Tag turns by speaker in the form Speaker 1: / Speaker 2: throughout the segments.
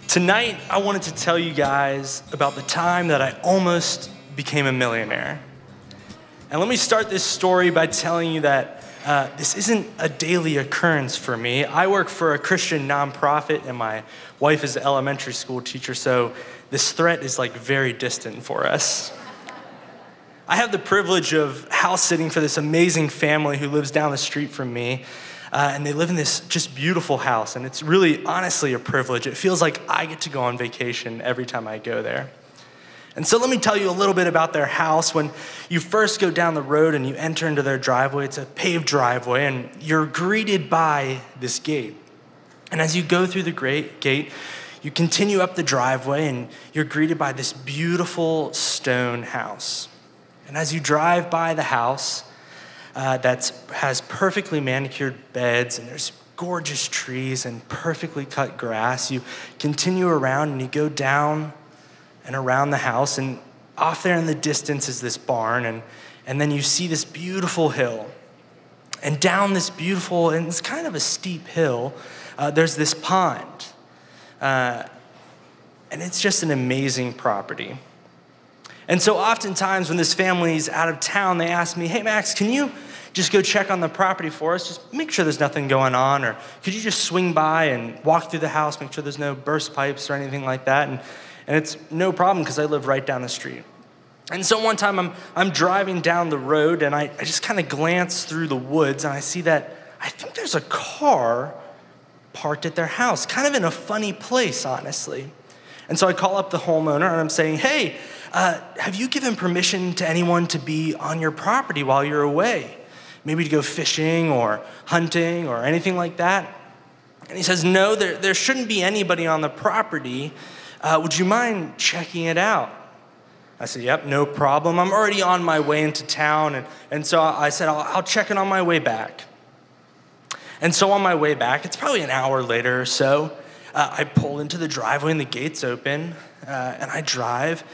Speaker 1: Tonight, I wanted to tell you guys about the time that I almost became a millionaire. And let me start this story by telling you that this isn't a daily occurrence for me. I work for a Christian nonprofit, and my wife is an elementary school teacher, so this threat is like very distant for us. I have the privilege of house sitting for this amazing family who lives down the street from me. And they live in this just beautiful house, and it's really, honestly, a privilege. It feels like I get to go on vacation every time I go there. And so let me tell you a little bit about their house. When you first go down the road and you enter into their driveway, it's a paved driveway, and you're greeted by this gate. And as you go through the gate, you continue up the driveway, and you're greeted by this beautiful stone house. And as you drive by the house, that has perfectly manicured beds, and there's gorgeous trees and perfectly cut grass. You continue around and you go down and around the house, and off there in the distance is this barn, and then you see this beautiful hill. And down this beautiful, and it's kind of a steep hill, there's this pond. And it's just an amazing property. And so oftentimes when this family's out of town, they ask me, "Hey, Max, can you just go check on the property for us? Just make sure there's nothing going on. Or could you just swing by and walk through the house, make sure there's no burst pipes or anything like that?" And it's no problem because I live right down the street. And so one time I'm driving down the road, and I just kind of glance through the woods, and I see that I think there's a car parked at their house, kind of in a funny place, honestly. And so I call up the homeowner, and I'm saying, "Hey, have you given permission to anyone to be on your property while you're away? Maybe to go fishing or hunting or anything like that?" And he says, "No, there shouldn't be anybody on the property. Would you mind checking it out?" I said, "Yep, no problem. I'm already on my way into town." And so I said, I'll check it on my way back. And so on my way back, it's probably an hour later or so, I pull into the driveway and the gate's open, and I drive.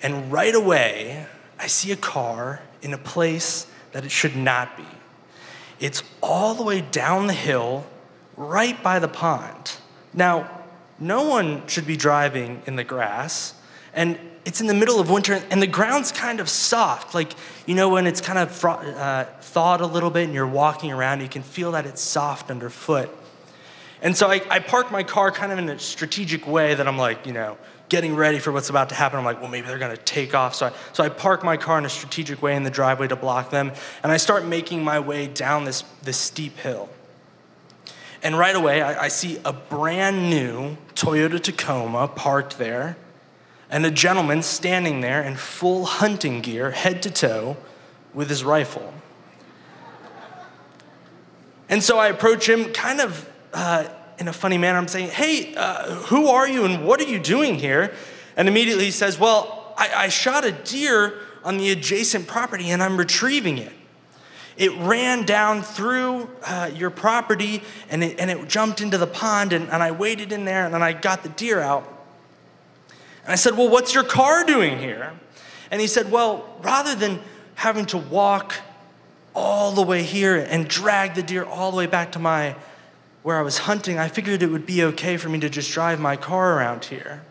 Speaker 1: And right away, I see a car in a place that it should not be. It's all the way down the hill, right by the pond. Now, no one should be driving in the grass, and it's in the middle of winter, and the ground's kind of soft. Like, you know, when it's kind of thawed a little bit and you're walking around, you can feel that it's soft underfoot. And so I park my car kind of in a strategic way that I'm like, getting ready for what's about to happen. I'm like, well, maybe they're gonna take off. So I park my car in a strategic way in the driveway to block them, and I start making my way down this steep hill. And right away, I see a brand new Toyota Tacoma parked there, and a gentleman standing there in full hunting gear, head to toe, with his rifle. And so I approach him kind of in a funny manner. I'm saying, "Hey, who are you and what are you doing here?" And immediately he says, "Well, I shot a deer on the adjacent property and I'm retrieving it. It ran down through your property and it jumped into the pond and I waited in there and then I got the deer out." And I said, "Well, what's your car doing here?" And he said, "Well, rather than having to walk all the way here and drag the deer all the way back to where I was hunting, I figured it would be okay for me to just drive my car around here."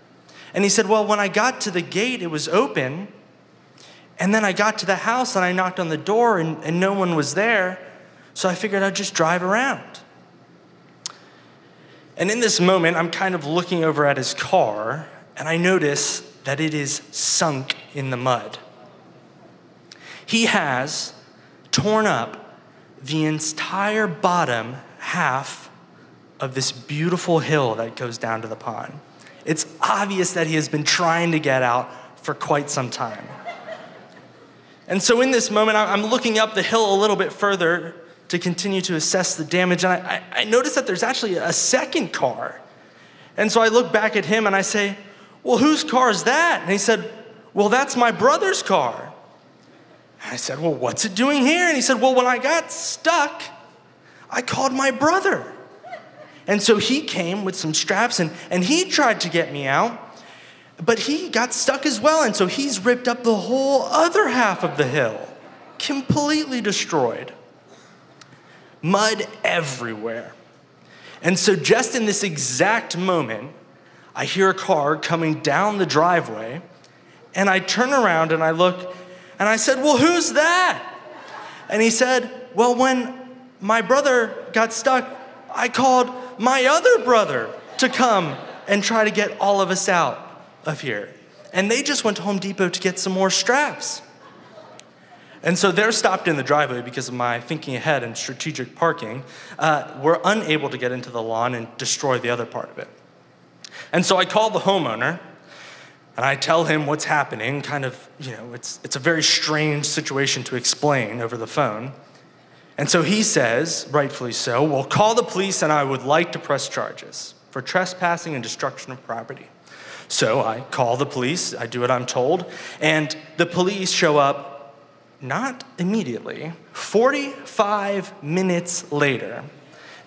Speaker 1: And he said, "Well, when I got to the gate, it was open. And then I got to the house and I knocked on the door and no one was there. So I figured I'd just drive around." And in this moment, I'm kind of looking over at his car and I notice that it is sunk in the mud. He has torn up the entire bottom half of this beautiful hill that goes down to the pond. It's obvious that he has been trying to get out for quite some time. And so in this moment, I'm looking up the hill a little bit further to continue to assess the damage, and I notice that there's actually a second car. And so I look back at him and I say, "Well, whose car is that?" And he said, "Well, that's my brother's car." And I said, "Well, what's it doing here?" And he said, "Well, when I got stuck, I called my brother. And so he came with some straps and he tried to get me out, but he got stuck as well. And so he's ripped up the whole other half of the hill, completely destroyed. Mud everywhere. And so just in this exact moment, I hear a car coming down the driveway, and I turn around and I look, and I said, well, who's that? And he said, well, when my brother got stuck, I called my other brother to come and try to get all of us out of here. And they just went to Home Depot to get some more straps. And so they're stopped in the driveway because of my thinking ahead and strategic parking. We're unable to get into the lawn and destroy the other part of it. And so I call the homeowner, and I tell him what's happening. Kind of, it's a very strange situation to explain over the phone. And so he says, rightfully so, well, call the police and I would like to press charges for trespassing and destruction of property. So I call the police, I do what I'm told, and the police show up not immediately, 45 minutes later.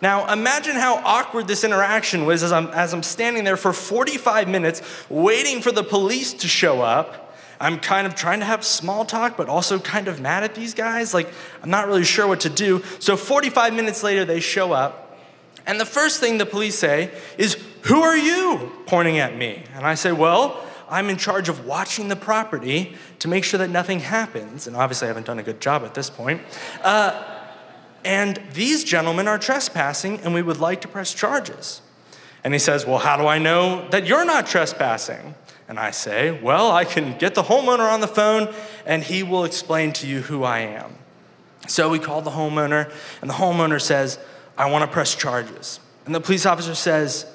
Speaker 1: Now, imagine how awkward this interaction was as I'm standing there for 45 minutes waiting for the police to show up. I'm kind of trying to have small talk, but also kind of mad at these guys. Like, I'm not really sure what to do. So 45 minutes later, they show up. And the first thing the police say is, who are you? Pointing at me. And I say, well, I'm in charge of watching the property to make sure that nothing happens. And obviously, I haven't done a good job at this point. And these gentlemen are trespassing, and we would like to press charges. And he says, well, how do I know that you're not trespassing? And I say, well, I can get the homeowner on the phone, and he will explain to you who I am. So we call the homeowner, and the homeowner says, I want to press charges. And the police officer says,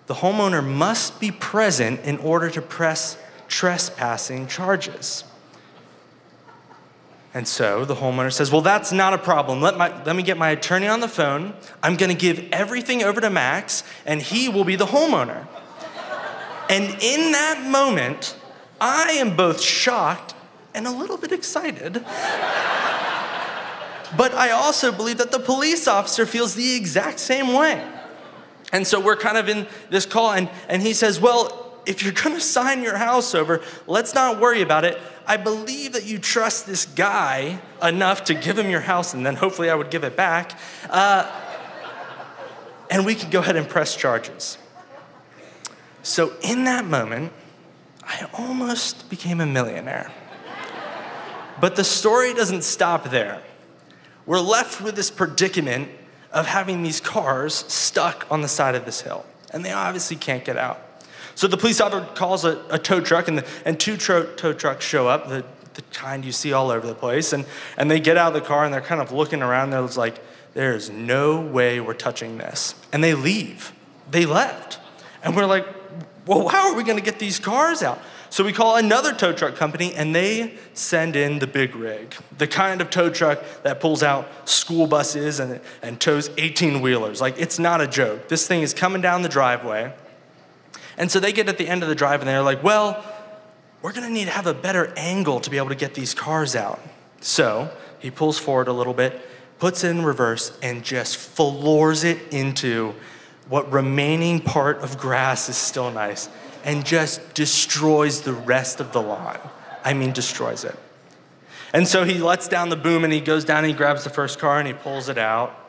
Speaker 1: the homeowner must be present in order to press trespassing charges. And so the homeowner says, well, that's not a problem. Let me get my attorney on the phone. I'm going to give everything over to Max, and he will be the homeowner. And in that moment, I am both shocked and a little bit excited. But I also believe that the police officer feels the exact same way. And so we're kind of in this call, and he says, well, if you're going to sign your house over, let's not worry about it. I believe that you trust this guy enough to give him your house, and then hopefully I would give it back. And we can go ahead and press charges. So in that moment, I almost became a millionaire. But the story doesn't stop there. We're left with this predicament of having these cars stuck on the side of this hill, and they obviously can't get out. So the police officer calls a tow truck, and two tow trucks show up, the kind you see all over the place, and they get out of the car, and they're kind of looking around, and it's like, there's no way we're touching this. And they leave. They left. And we're like, well, how are we going to get these cars out? So we call another tow truck company, and they send in the big rig, the kind of tow truck that pulls out school buses and tows 18-wheelers. Like, it's not a joke. This thing is coming down the driveway. And so they get at the end of the drive, and they're like, well, we're going to need to have a better angle to be able to get these cars out. So he pulls forward a little bit, puts it in reverse, and just floors it into what remaining part of grass is still nice, and just destroys the rest of the lawn. I mean, destroys it. And so he lets down the boom, and he goes down and he grabs the first car and he pulls it out.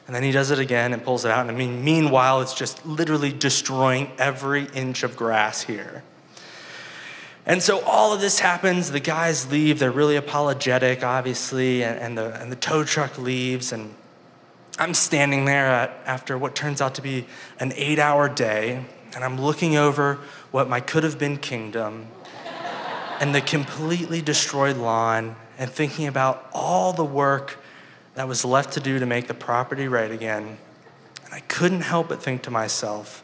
Speaker 1: And then he does it again and pulls it out. And I mean, meanwhile, it's just literally destroying every inch of grass here. And so all of this happens. The guys leave. They're really apologetic, obviously, and the tow truck leaves. And I'm standing there after what turns out to be an 8-hour day, and I'm looking over what might could have been kingdom and the completely destroyed lawn, and thinking about all the work that was left to do to make the property right again. And I couldn't help but think to myself,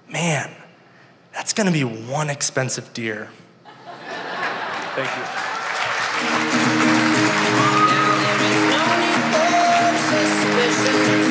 Speaker 1: man, that's gonna be one expensive deer. Thank you.
Speaker 2: Now there is no need for suspicion.